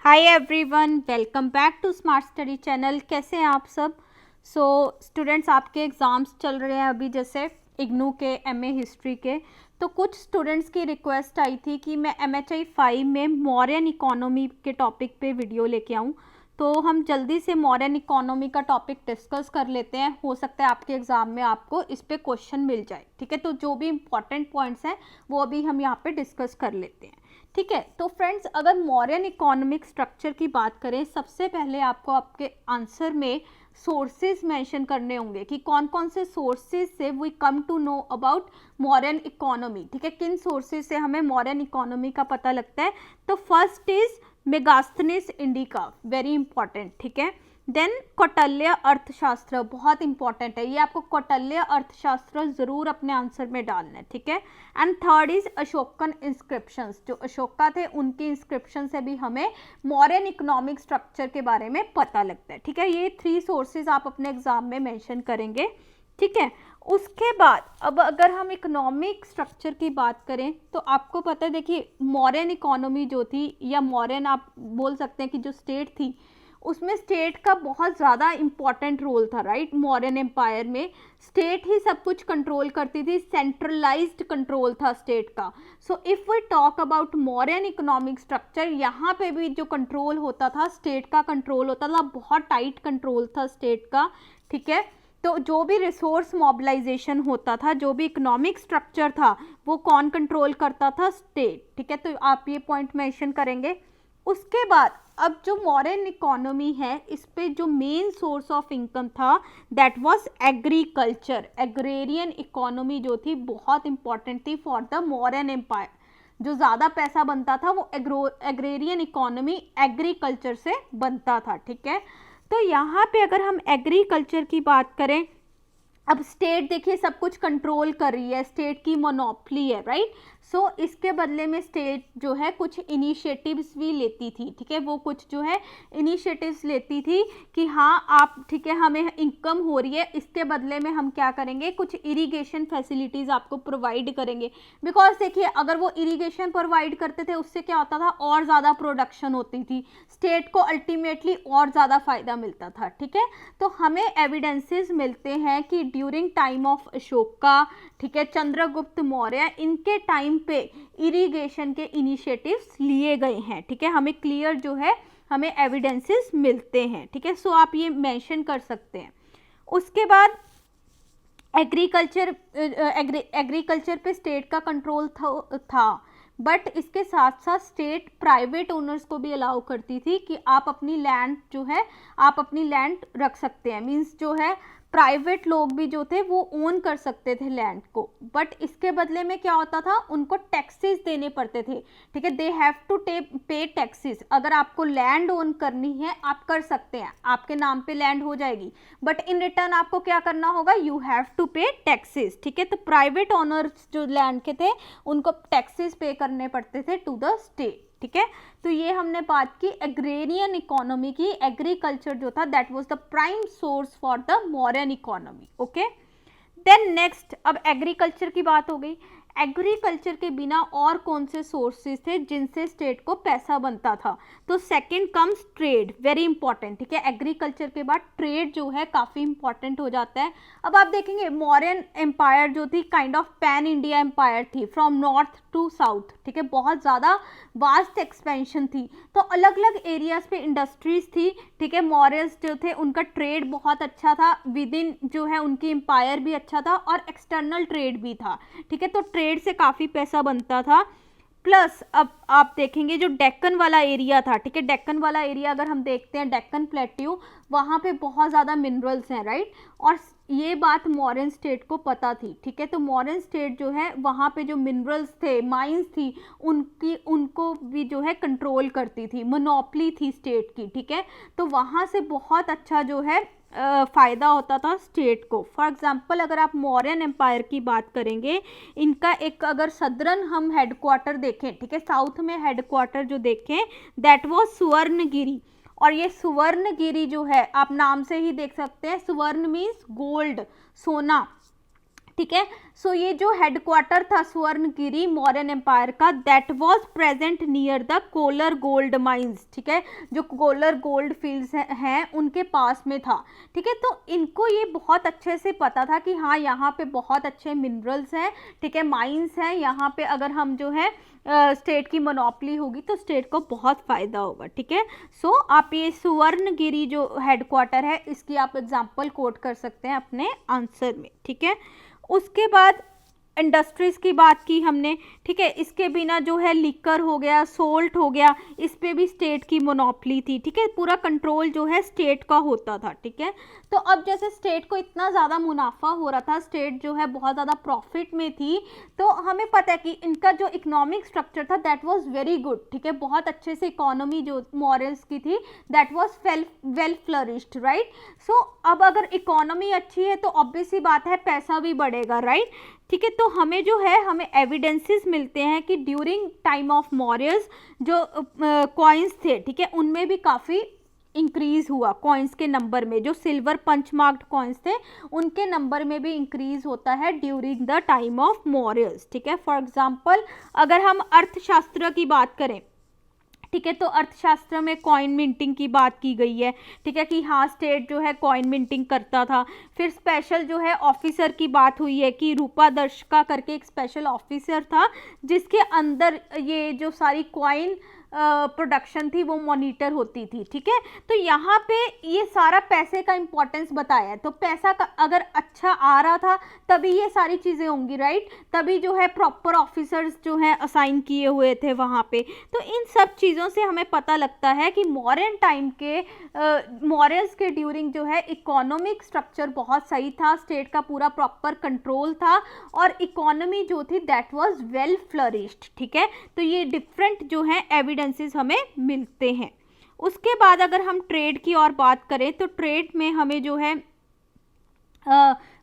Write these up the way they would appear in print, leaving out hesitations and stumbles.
Hi everyone, welcome back to smart study channel. कैसे हैं आप सब? स्टूडेंट्स, आपके एग्ज़ाम्स चल रहे हैं अभी, जैसे इग्नू के एमए हिस्ट्री के। तो कुछ स्टूडेंट्स की रिक्वेस्ट आई थी कि मैं MHI-5 में मौर्यन इकोनॉमी के टॉपिक पे वीडियो लेके आऊँ। तो हम जल्दी से मौर्यन इकोनॉमी का टॉपिक डिस्कस कर लेते हैं। हो सकता है आपके एग्ज़ाम में आपको इस पे क्वेश्चन मिल जाए। ठीक है, तो जो भी इंपॉर्टेंट पॉइंट्स हैं वो अभी हम यहाँ पे डिस्कस कर लेते हैं। ठीक है, तो फ्रेंड्स, अगर मौर्यन इकोनॉमिक स्ट्रक्चर की बात करें, सबसे पहले आपको आपके आंसर में सोर्सेज मेंशन करने होंगे कि कौन कौन से सोर्सेज से we come to know about Mauryan economy. ठीक है, किन सोर्सेज से हमें मौर्यन इकोनॉमी का पता लगता है। तो first is Megasthenes indica, very important. ठीक है, देन कौटिल्य अर्थशास्त्र, बहुत इंपॉर्टेंट है ये, आपको कौटिल्य अर्थशास्त्र जरूर अपने आंसर में डालना है। ठीक है, and third is Ashokan inscriptions, जो अशोका थे उनकी इंस्क्रिप्शन से भी हमें मौर्यन इकोनॉमिक स्ट्रक्चर के बारे में पता लगता है। ठीक है, ये 3 सोर्सेज आप अपने एग्जाम में मेंशन करेंगे। ठीक है, उसके बाद अब अगर हम इकोनॉमिक स्ट्रक्चर की बात करें तो आपको पता है, देखिए मौर्यन इकोनॉमी जो थी, या मौर्यन आप बोल सकते हैं कि जो स्टेट थी, उसमें स्टेट का बहुत ज़्यादा इम्पॉर्टेंट रोल था। राइट, मौर्यन एम्पायर में स्टेट ही सब कुछ कंट्रोल करती थी, सेंट्रलाइज्ड कंट्रोल था स्टेट का। So if we talk about Mauryan economic structure, यहाँ पे भी जो कंट्रोल होता था, स्टेट का कंट्रोल होता था, बहुत टाइट कंट्रोल था स्टेट का। ठीक है, तो जो भी रिसोर्स मोबिलाइजेशन होता था, जो भी इकोनॉमिक स्ट्रक्चर था, वो कौन कंट्रोल करता था? स्टेट। ठीक है, तो आप ये पॉइंट मेंशन करेंगे। उसके बाद अब जो मॉडर्न इकोनॉमी है, इस पे जो मेन सोर्स ऑफ इनकम था that was agriculture. Agrarian economy जो थी बहुत इंपॉर्टेंट थी फॉर द मॉडर्न एम्पायर। जो ज़्यादा पैसा बनता था वो एग्रेरियन इकोनॉमी, एग्रीकल्चर से बनता था। ठीक है, तो यहाँ पे अगर हम एग्रीकल्चर की बात करें, अब स्टेट देखिए सब कुछ कंट्रोल कर रही है, स्टेट की मोनोपोली है। राइट, सो इसके बदले में स्टेट जो है कुछ इनिशिएटिव्स भी लेती थी। ठीक है, वो कुछ जो है इनिशिएटिव्स लेती थी कि हाँ आप, ठीक है, हमें इनकम हो रही है, इसके बदले में हम क्या करेंगे, कुछ इरिगेशन फैसिलिटीज़ आपको प्रोवाइड करेंगे। बिकॉज देखिए अगर वो इरिगेशन प्रोवाइड करते थे, उससे क्या होता था, और ज़्यादा प्रोडक्शन होती थी, स्टेट को अल्टीमेटली और ज़्यादा फायदा मिलता था। ठीक है, तो हमें एविडेंसेस मिलते हैं कि ड्यूरिंग टाइम ऑफ अशोका, ठीक है, चंद्रगुप्त मौर्य, इनके टाइम पे इरिगेशन के इनिशिएटिव्स लिए गए हैं। ठीक है, हमें क्लियर जो है हमें एविडेंसेस मिलते हैं। ठीक है, सो आप ये मेंशन कर सकते हैं। उसके बाद एग्रीकल्चर पे स्टेट का कंट्रोल था, बट इसके साथ साथ स्टेट प्राइवेट ओनर्स को भी अलाउ करती थी कि आप अपनी लैंड जो है, आप अपनी लैंड रख सकते हैं। मींस जो है प्राइवेट लोग भी जो थे वो ओन कर सकते थे लैंड को, बट इसके बदले में क्या होता था, उनको टैक्सेस देने पड़ते थे। ठीक है, दे हैव टू पे टैक्सेस। अगर आपको लैंड ओन करनी है आप कर सकते हैं, आपके नाम पे लैंड हो जाएगी, बट इन रिटर्न आपको क्या करना होगा, यू हैव टू पे टैक्सेस। ठीक है, तो प्राइवेट ओनर्स जो लैंड के थे उनको टैक्सेस पे करने पड़ते थे टू द स्टेट। ठीक है, तो ये हमने बात की एग्रेरियन इकोनॉमी की। एग्रीकल्चर जो था that was the prime source for the modern economy. Okay, then next, अब एग्रीकल्चर की बात हो गई। एग्रीकल्चर के बिना और कौन से सोर्सेज थे जिनसे स्टेट को पैसा बनता था? तो second comes trade, very important. ठीक है, एग्रीकल्चर के बाद ट्रेड जो है काफ़ी इंपॉर्टेंट हो जाता है। अब आप देखेंगे मौर्यन एम्पायर जो थी kind of pan India empire थी, फ्रॉम नॉर्थ टू साउथ। ठीक है, बहुत ज़्यादा वास्ट एक्सपेंशन थी, तो अलग अलग एरियाज पे इंडस्ट्रीज थी। ठीक है, मौर्यस जो थे उनका ट्रेड बहुत अच्छा था, विद इन जो है उनकी एम्पायर भी अच्छा था, और एक्सटर्नल ट्रेड भी था। ठीक है, तो ट्रेड से काफ़ी पैसा बनता था। प्लस अब आप देखेंगे जो डेक्कन वाला एरिया था, ठीक है, डेक्कन वाला एरिया अगर हम देखते हैं, डेक्कन प्लेट्यू, वहाँ पे बहुत ज़्यादा मिनरल्स हैं। राइट, और ये बात मौर्यन स्टेट को पता थी। ठीक है, तो मौर्यन स्टेट जो है वहाँ पे जो मिनरल्स थे, माइंस थी, उनको भी जो है कंट्रोल करती थी, मोनोपोली थी स्टेट की। ठीक है, तो वहाँ से बहुत अच्छा जो है फ़ायदा होता था स्टेट को। फॉर एग्जांपल अगर आप मौर्यन एम्पायर की बात करेंगे, इनका एक अगर सदरन हम हेडक्वार्टर देखें, ठीक है, साउथ में हेडक्वार्टर जो देखें दैट वाज सुवर्णगिरी। और ये सुवर्णगिरी जो है आप नाम से ही देख सकते हैं, सुवर्ण मीन्स गोल्ड, सोना। ठीक है। सो ये जो हेडक्वार्टर था स्वर्णगिरी मौर्यन एम्पायर का, that was present near the Kolar gold mines, ठीक है, जो कोलर गोल्ड फील्ड्स हैं उनके पास में था, ठीक है। तो इनको ये बहुत अच्छे से पता था कि हाँ यहाँ पे बहुत अच्छे मिनरल्स हैं, ठीक है, माइंस हैं, यहाँ पे अगर हम जो है स्टेट की मोनोपोली होगी तो स्टेट को बहुत फ़ायदा होगा, ठीक है। सो आप ये स्वर्णगिरी जो हेडक्वार्टर है इसकी आप एग्जांपल कोट कर सकते हैं अपने आंसर में, ठीक है। उसके बाद इंडस्ट्रीज़ की बात की हमने, ठीक है, इसके बिना जो है लिकर हो गया, सोल्ट हो गया, इस पे भी स्टेट की मोनोपोली थी, ठीक है, पूरा कंट्रोल जो है स्टेट का होता था, ठीक है। तो अब जैसे स्टेट को इतना ज़्यादा मुनाफा हो रहा था, स्टेट जो है बहुत ज़्यादा प्रॉफिट में थी, तो हमें पता है कि इनका जो इकोनॉमिक स्ट्रक्चर था दैट वाज वेरी गुड, ठीक है, बहुत अच्छे से इकोनॉमी जो मॉरियंस की थी that was well flourished, right. So अब अगर इकोनॉमी अच्छी है तो ऑब्वियस सी बात है पैसा भी बढ़ेगा, राइट, ठीक है। तो हमें जो है हमें एविडेंसेस मिलते हैं कि ड्यूरिंग टाइम ऑफ मौर्यस जो कॉइन्स थे, ठीक है, उनमें भी काफ़ी इंक्रीज हुआ, कॉइन्स के नंबर में जो सिल्वर पंच मार्क्ड कॉइन्स थे उनके नंबर में भी इंक्रीज होता है during the time of Mauryas, ठीक है। फॉर एग्जांपल अगर हम अर्थशास्त्र की बात करें, ठीक है, तो अर्थशास्त्र में कॉइन मिंटिंग की बात की गई है, ठीक है, कि हाँ स्टेट जो है कॉइन मिंटिंग करता था। फिर स्पेशल जो है ऑफिसर की बात हुई है कि रूपादर्शिका करके एक स्पेशल ऑफिसर था जिसके अंदर ये जो सारी कॉइन प्रोडक्शन थी वो मॉनिटर होती थी, ठीक है। तो यहाँ पे ये सारा पैसे का इंपॉर्टेंस बताया है, तो पैसा का अगर अच्छा आ रहा था तभी ये सारी चीज़ें होंगी, राइट, तभी जो है प्रॉपर ऑफिसर्स जो हैं असाइन किए हुए थे वहाँ पे। तो इन सब चीज़ों से हमें पता लगता है कि मॉडर्न टाइम के मॉरियंस के ड्यूरिंग जो है इकोनॉमिक स्ट्रक्चर बहुत सही था, स्टेट का पूरा प्रॉपर कंट्रोल था और इकोनॉमी जो थी दैट वाज वेल फ्लरिश्ड, ठीक है। तो ये डिफरेंट जो है एविडेंसेस हमें मिलते हैं। उसके बाद अगर हम ट्रेड की और बात करें तो ट्रेड में हमें जो है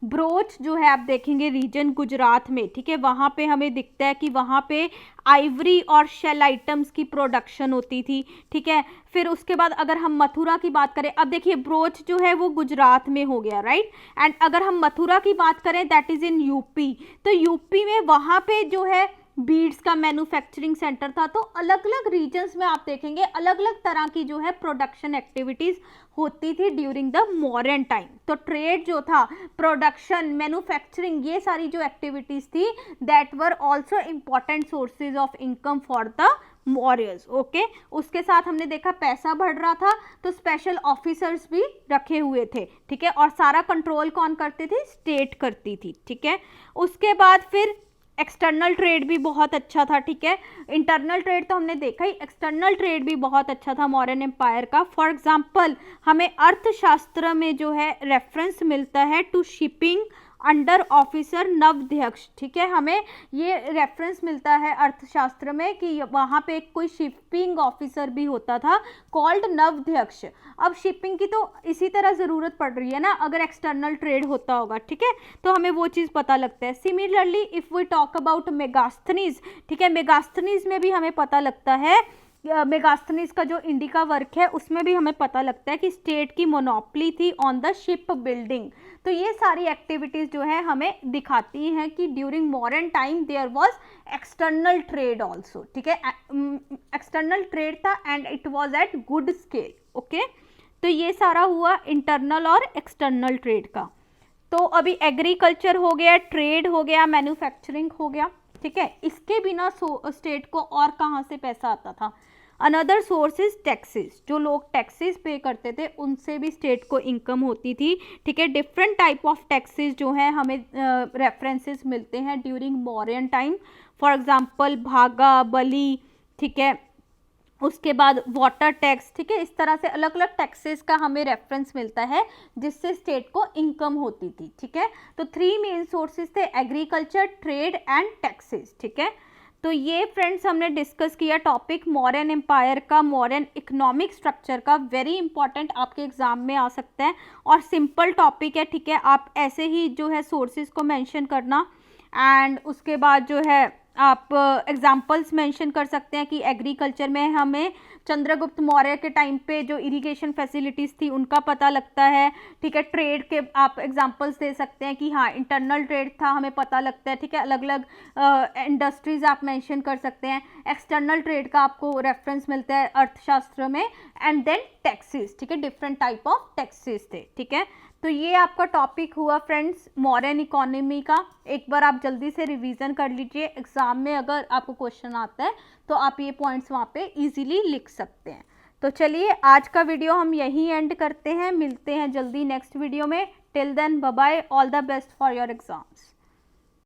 ब्रोच जो है आप देखेंगे रीजन गुजरात में, ठीक है, वहाँ पे हमें दिखता है कि वहाँ पे आइवरी और शेल आइटम्स की प्रोडक्शन होती थी, ठीक है। फिर उसके बाद अगर हम मथुरा की बात करें, अब देखिए ब्रोच जो है वो गुजरात में हो गया, राइट, एंड अगर हम मथुरा की बात करें दैट इज़ इन यूपी, तो यूपी में वहाँ पे जो है बीड्स का मैन्युफैक्चरिंग सेंटर था। तो अलग अलग रीजन्स में आप देखेंगे अलग अलग तरह की जो है प्रोडक्शन एक्टिविटीज़ होती थी ड्यूरिंग द मॉडर्न टाइम। तो ट्रेड जो था, प्रोडक्शन, मैन्युफैक्चरिंग, ये सारी जो एक्टिविटीज़ थी that were also important sources of income for the Mauryans, okay. उसके साथ हमने देखा पैसा बढ़ रहा था तो स्पेशल ऑफिसर्स भी रखे हुए थे, ठीक है, और सारा कंट्रोल कौन करते थे? स्टेट करती थी, ठीक है। उसके बाद फिर एक्सटर्नल ट्रेड भी बहुत अच्छा था, ठीक है। इंटरनल ट्रेड तो हमने देखा ही, एक्सटर्नल ट्रेड भी बहुत अच्छा था मौर्यन एम्पायर का। फॉर एग्जांपल हमें अर्थशास्त्र में जो है रेफरेंस मिलता है टू शिपिंग अंडर ऑफिसर नवध्यक्ष, ठीक है, हमें ये रेफरेंस मिलता है अर्थशास्त्र में कि वहाँ पे कोई शिपिंग ऑफिसर भी होता था कॉल्ड नवध्यक्ष। अब शिपिंग की तो इसी तरह ज़रूरत पड़ रही है ना अगर एक्सटर्नल ट्रेड होता होगा, ठीक है, तो हमें वो चीज़ पता लगता है। Similarly if we talk about Megasthenes, ठीक है, मेगास्थनीज में भी हमें पता लगता है, मेगास्थनीज का जो इंडिका वर्क है उसमें भी हमें पता लगता है कि स्टेट की मोनोपोली थी ऑन द शिप बिल्डिंग। तो ये सारी एक्टिविटीज़ जो है हमें दिखाती हैं कि during modern time there was external trade also, ठीक है, एक्सटर्नल ट्रेड था and it was at good scale, okay. तो ये सारा हुआ इंटरनल और एक्सटर्नल ट्रेड का। तो अभी एग्रीकल्चर हो गया, ट्रेड हो गया, मैन्युफैक्चरिंग हो गया, ठीक है। इसके बिना स्टेट को और कहाँ से पैसा आता था? अनदर सोर्स इज टैक्सेस, जो लोग टैक्सेस पे करते थे उनसे भी स्टेट को इनकम होती थी, ठीक है। डिफरेंट टाइप ऑफ टैक्सेस जो है हमें रेफरेंसेस मिलते हैं during Mauryan time. For example भागा, बली, ठीक है, उसके बाद वाटर टैक्स, ठीक है, इस तरह से अलग अलग टैक्सेस का हमें रेफरेंस मिलता है जिससे स्टेट को इनकम होती थी, ठीक है। तो 3 मेन सोर्सेज थे, एग्रीकल्चर, ट्रेड एंड टैक्सेस, ठीक है। तो ये फ्रेंड्स हमने डिस्कस किया टॉपिक मौर्यन एम्पायर का, मौर्यन इकोनॉमिक स्ट्रक्चर का, वेरी इंपॉर्टेंट आपके एग्जाम में आ सकता है और सिंपल टॉपिक है, ठीक है। आप ऐसे ही जो है सोर्सेज को मेंशन करना एंड उसके बाद जो है आप एग्जाम्पल्स मेंशन कर सकते हैं कि एग्रीकल्चर में हमें चंद्रगुप्त मौर्य के टाइम पे जो इरिगेशन फैसिलिटीज़ थी उनका पता लगता है, ठीक है। ट्रेड के आप एग्जांपल्स दे सकते हैं कि हाँ इंटरनल ट्रेड था, हमें पता लगता है, ठीक है। अलग अलग इंडस्ट्रीज आप मेंशन कर सकते हैं। एक्सटर्नल ट्रेड का आपको रेफरेंस मिलता है अर्थशास्त्र में। एंड देन टैक्सेस, ठीक है, डिफरेंट टाइप ऑफ टैक्सेस थे, ठीक है। तो ये आपका टॉपिक हुआ फ्रेंड्स मॉडर्न इकोनॉमी का। एक बार आप जल्दी से रिवीजन कर लीजिए, एग्जाम में अगर आपको क्वेश्चन आता है तो आप ये पॉइंट्स वहाँ पे इजीली लिख सकते हैं। तो चलिए आज का वीडियो हम यहीं एंड करते हैं, मिलते हैं जल्दी नेक्स्ट वीडियो में। Till then bye bye, all the best for your exams.